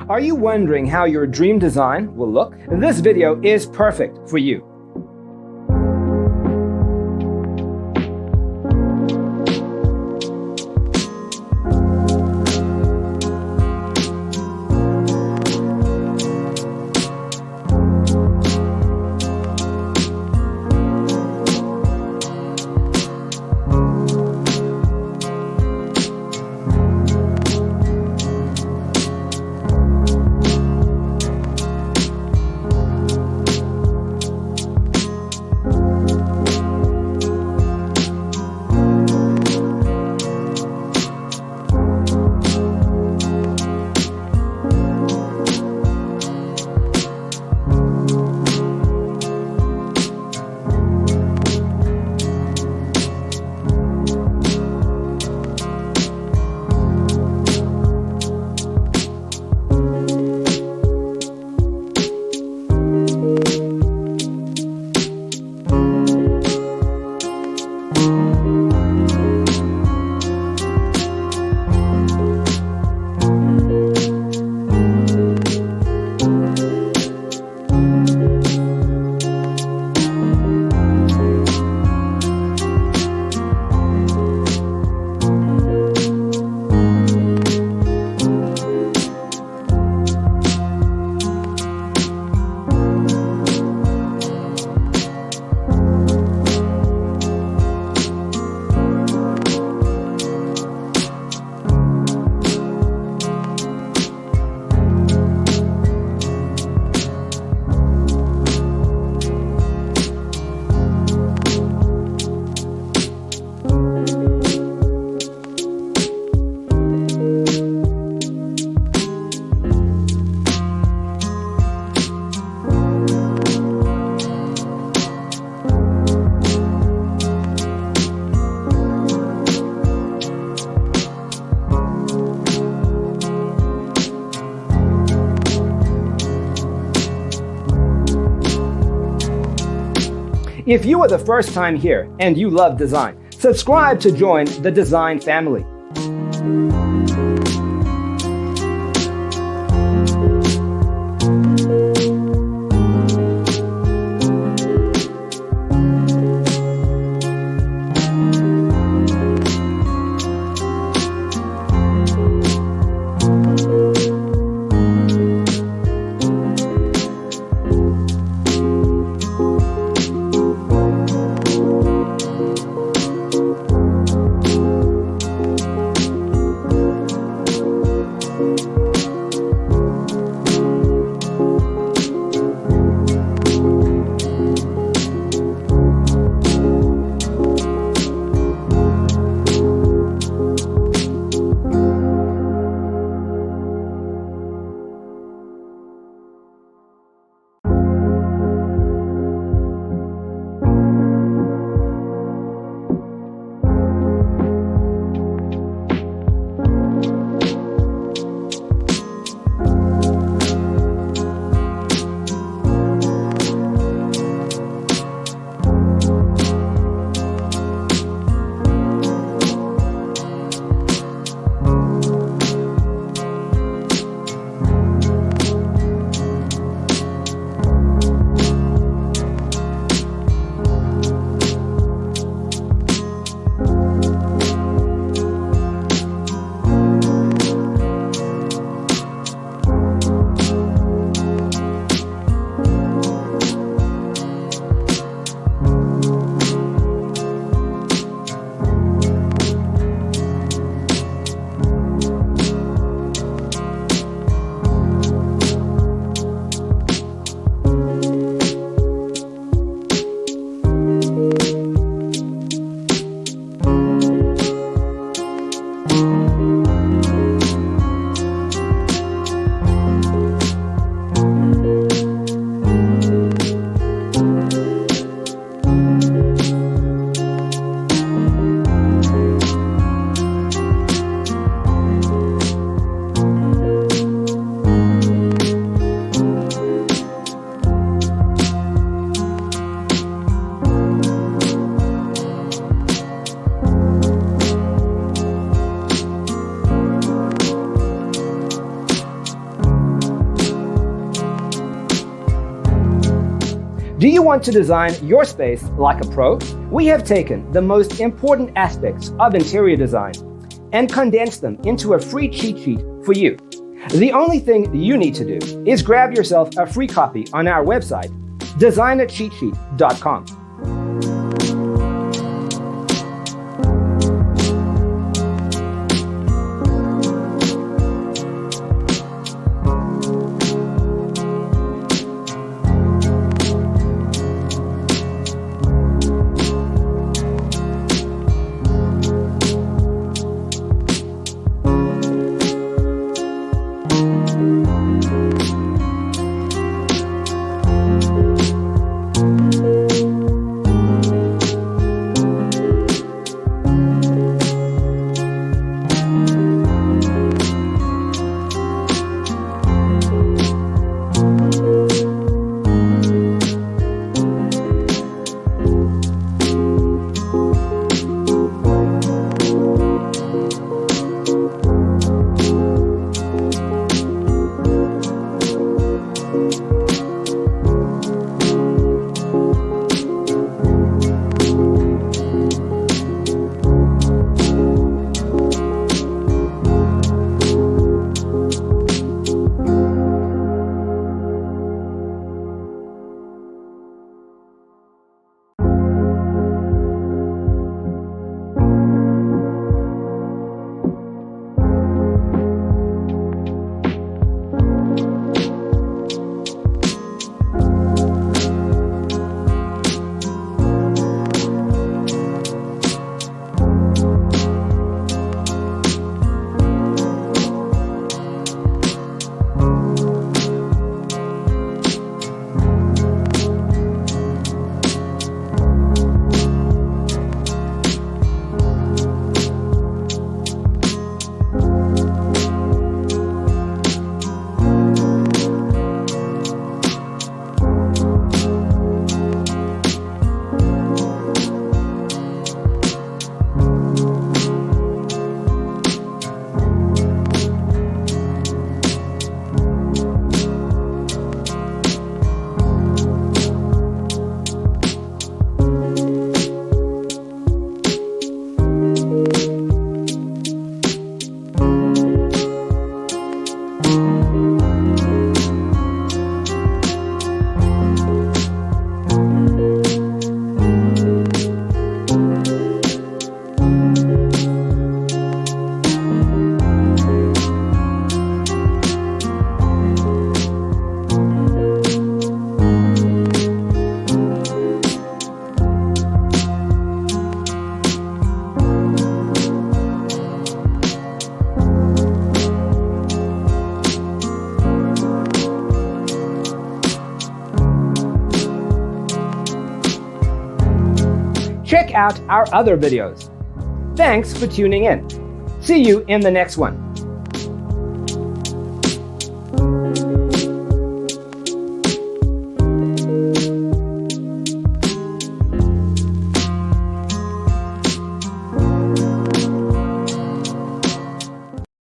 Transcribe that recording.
Are you wondering how your dream design will look? This video is perfect for you. If you are the first time here and you love design, subscribe to join the design family. Do you want to design your space like a pro? We have taken the most important aspects of interior design and condensed them into a free cheat sheet for you. The only thing you need to do is grab yourself a free copy on our website, designercheatsheet.com. Check out our other videos. Thanks for tuning in. See you in the next one.